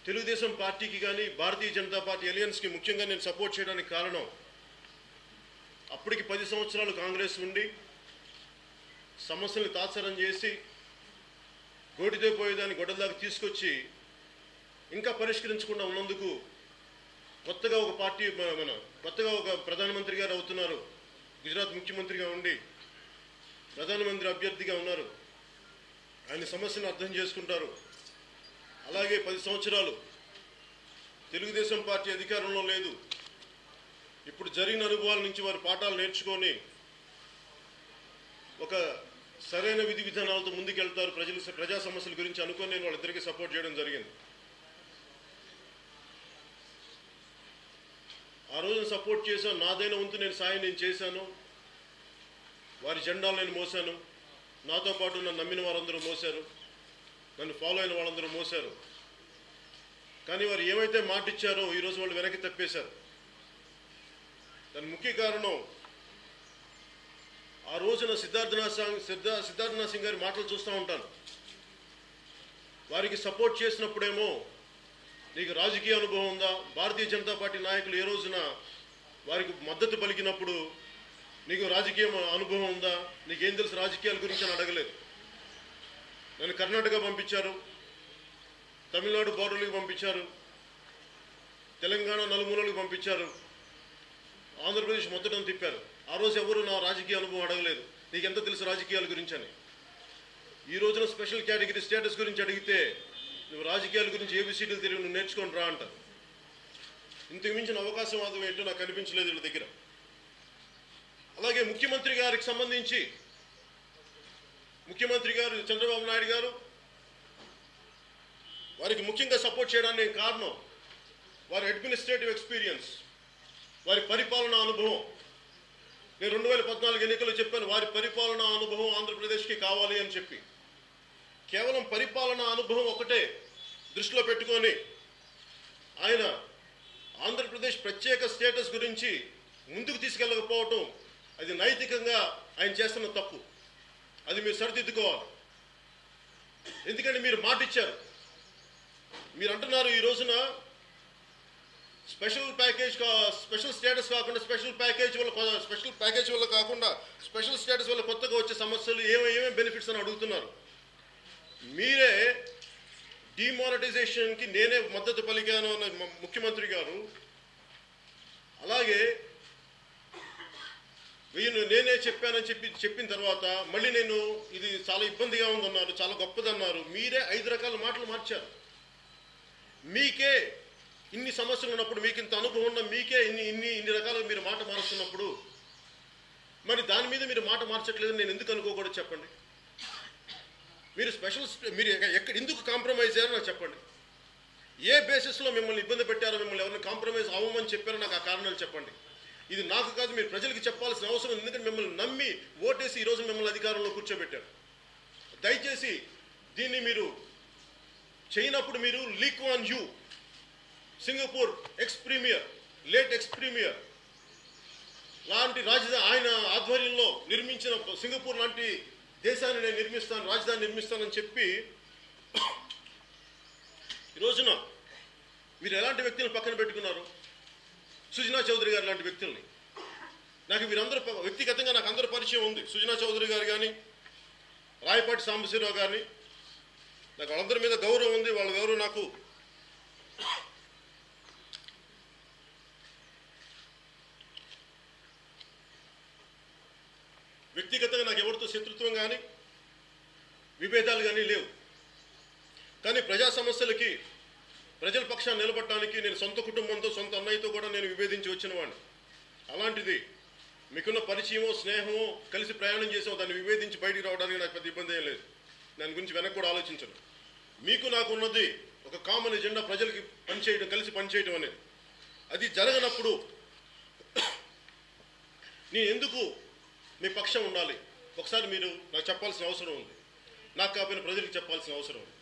తెలుగుదేశం పార్టీకి కానీ భారతీయ జనతా పార్టీ అలయన్స్కి ముఖ్యంగా నేను సపోర్ట్ చేయడానికి కారణం, అప్పటికి 10 సంవత్సరాలు కాంగ్రెస్ ఉండి సమస్యల్ని తాత్సారం చేసి గోటితో పోయేదాన్ని గొడవదాకా తీసుకొచ్చి ఇంకా పరిష్కరించకుండా ఉన్నందుకు కొత్తగా ఒక పార్టీ కొత్తగా ఒక ప్రధానమంత్రి గారు అవుతున్నారు, గుజరాత్ ముఖ్యమంత్రిగా ఉండి ప్రధానమంత్రి అభ్యర్థిగా ఉన్నారు, ఆయన సమస్యను అర్థం చేసుకుంటారు. అలాగే 10 సంవత్సరాలు తెలుగుదేశం పార్టీ అధికారంలో లేదు. ఇప్పుడు జరిగిన అనుభవాల నుంచి వారు పాఠాలు నేర్చుకొని ఒక సరైన విధి విధానాలతో ముందుకెళ్తారు, ప్రజా సమస్యల గురించి అనుకొని నేను వాళ్ళిద్దరికీ సపోర్ట్ చేయడం జరిగింది. ఆ రోజున సపోర్ట్ చేశాను, నాదైన వంతు నేను సాయం నేను చేశాను, వారి జెండాలు నేను మోసాను, నాతో పాటు నన్ను నమ్మిన వారందరూ మోసారు, నన్ను ఫాలో అయిన వాళ్ళందరూ మోసారు. కానీ వారు ఏమైతే మాట ఇచ్చారో ఈరోజు వాళ్ళు వెనక్కి తప్పేశారు. దాని ముఖ్య కారణం ఆ రోజున సిద్ధార్థనాథ్ సింగ్ గారి మాటలు చూస్తూ ఉంటాను. వారికి సపోర్ట్ చేసినప్పుడేమో నీకు రాజకీయ అనుభవం ఉందా, భారతీయ జనతా పార్టీ నాయకులు ఏ రోజున వారికి మద్దతు పలికినప్పుడు నీకు రాజకీయ అనుభవం ఉందా, నీకేం తెలుసు రాజకీయాల గురించి అని అడగలేదు. నన్ను కర్ణాటక పంపించారు, తమిళనాడు బోర్డర్లకు పంపించారు, తెలంగాణ నలుమూలలకు పంపించారు, ఆంధ్రప్రదేశ్ మొత్తం తిప్పారు. ఆ రోజు ఎవరు నా రాజకీయ అనుభవం అడగలేదు, నీకెంత తెలుసు రాజకీయాల గురించి అని. ఈ రోజున స్పెషల్ కేటగిరీ స్టేటస్ గురించి అడిగితే నువ్వు రాజకీయాల గురించి ఏబిసిడీలు తెలివి నువ్వు నేర్చుకొని రా అంటారు. ఇంతకు మించిన అవకాశవాదం ఏంటో నాకు కనిపించలేదు వీళ్ళ దగ్గర. అలాగే ముఖ్యమంత్రి గారికి సంబంధించి ముఖ్యమంత్రి గారు చంద్రబాబు నాయుడు గారు వారికి ముఖ్యంగా సపోర్ట్ చేయడానికి కారణం వారి అడ్మినిస్ట్రేటివ్ ఎక్స్పీరియన్స్, వారి పరిపాలనా అనుభవం. నేను 2014 ఎన్నికల్లో చెప్పాను, వారి పరిపాలనా అనుభవం ఆంధ్రప్రదేశ్కి కావాలి అని చెప్పి. కేవలం పరిపాలనా అనుభవం ఒకటే దృష్టిలో పెట్టుకొని ఆయన ఆంధ్రప్రదేశ్ ప్రత్యేక స్టేటస్ గురించి ముందుకు తీసుకెళ్ళకపోవటం అది నైతికంగా ఆయన చేస్తున్న తప్పు. అది మీరు సరిదిద్దుకోవాలి. ఎందుకంటే మీరు మాట ఇచ్చారు. మీరు అంటున్నారు ఈ రోజున స్పెషల్ స్టేటస్ కాకుండా స్పెషల్ ప్యాకేజ్ వల్ల కాకుండా స్పెషల్ స్టేటస్ వల్ల కొత్తగా వచ్చే సమస్యలు ఏమేమి బెనిఫిట్స్ అని అడుగుతున్నారు. మీరే డిమానిటైజేషన్కి నేనే మద్దతు పలికాను అన్న ముఖ్యమంత్రి గారు, అలాగే నేనే చెప్పానని చెప్పిన తర్వాత మళ్ళీ నేను ఇది చాలా ఇబ్బందిగా ఉందన్నారు, చాలా గొప్పదన్నారు. మీరే 5 రకాల మాటలు మార్చారు. మీకే ఇన్ని సమస్యలు ఉన్నప్పుడు, మీకు ఇంత అనుభవం ఉన్న మీకే ఇన్ని రకాలుగా మీరు మాట మారుస్తున్నప్పుడు మరి దాని మీద మీరు మాట మార్చట్లేదని నేను ఎందుకు అనుకోకూడదు చెప్పండి. మీరు ఎందుకు కాంప్రమైజ్ అయ్యారో నాకు చెప్పండి. ఏ బేసిస్లో మిమ్మల్ని ఇబ్బంది పెట్టారో, మిమ్మల్ని ఎవరిని కాంప్రమైజ్ అవ్వమని చెప్పారో నాకు ఆ కారణాలు చెప్పండి. ఇది నాకు కాదు, మీరు ప్రజలకి చెప్పాల్సిన అవసరం. ఎందుకంటే మిమ్మల్ని నమ్మి ఓటేసి ఈరోజు మిమ్మల్ని అధికారంలో కూర్చోబెట్టారు. దయచేసి దీన్ని మీరు చేయనప్పుడు మీరు Lee Kuan Yew, Singapore late ex premier లాంటి రాజధాని ఆయన ఆధ్వర్యంలో నిర్మించిన సింగపూర్ లాంటి దేశాన్ని నేను నిర్మిస్తాను, రాజధాని నిర్మిస్తానని చెప్పి ఈ రోజున మీరు ఎలాంటి వ్యక్తులను పక్కన పెట్టుకున్నారు? సుజనా చౌదరి గారు లాంటి వ్యక్తుల్ని. నాకు వీరందరూ వ్యక్తిగతంగా నాకు అందరూ పరిచయం ఉంది. సుజనా చౌదరి గారు కానీ, రాయపాటి సాంబశివరావు గారిని, నాకు వాళ్ళందరి మీద గౌరవం ఉంది. వాళ్ళ గౌరవం నాకు వ్యక్తిగతంగా నాకు ఎవరితో శత్రుత్వం కానీ విభేదాలు కానీ లేవు. కానీ ప్రజా సమస్యలకి ప్రజల పక్షాన్ని నిలబడటానికి నేను సొంత కుటుంబంతో, సొంత అన్నయ్యతో కూడా నేను విభేదించి వచ్చిన వాడిని. అలాంటిది మీకున్న పరిచయమో స్నేహమో కలిసి ప్రయాణం చేసామో దాన్ని విభేదించి బయటికి రావడానికి నాకు పెద్ద ఇబ్బంది ఏం లేదు. దాని గురించి వెనక్కి కూడా ఆలోచించను. మీకు నాకు ఉన్నది ఒక కామన్ ఎజెండా, ప్రజలకి పనిచేయడం, కలిసి పనిచేయడం అనేది. అది జరగనప్పుడు నేను ఎందుకు మీ పక్షం ఉండాలి? ఒకసారి మీరు నాకు చెప్పాల్సిన అవసరం ఉంది, నాకు కాకపోయిన ప్రజలకు చెప్పాల్సిన అవసరం ఉంది.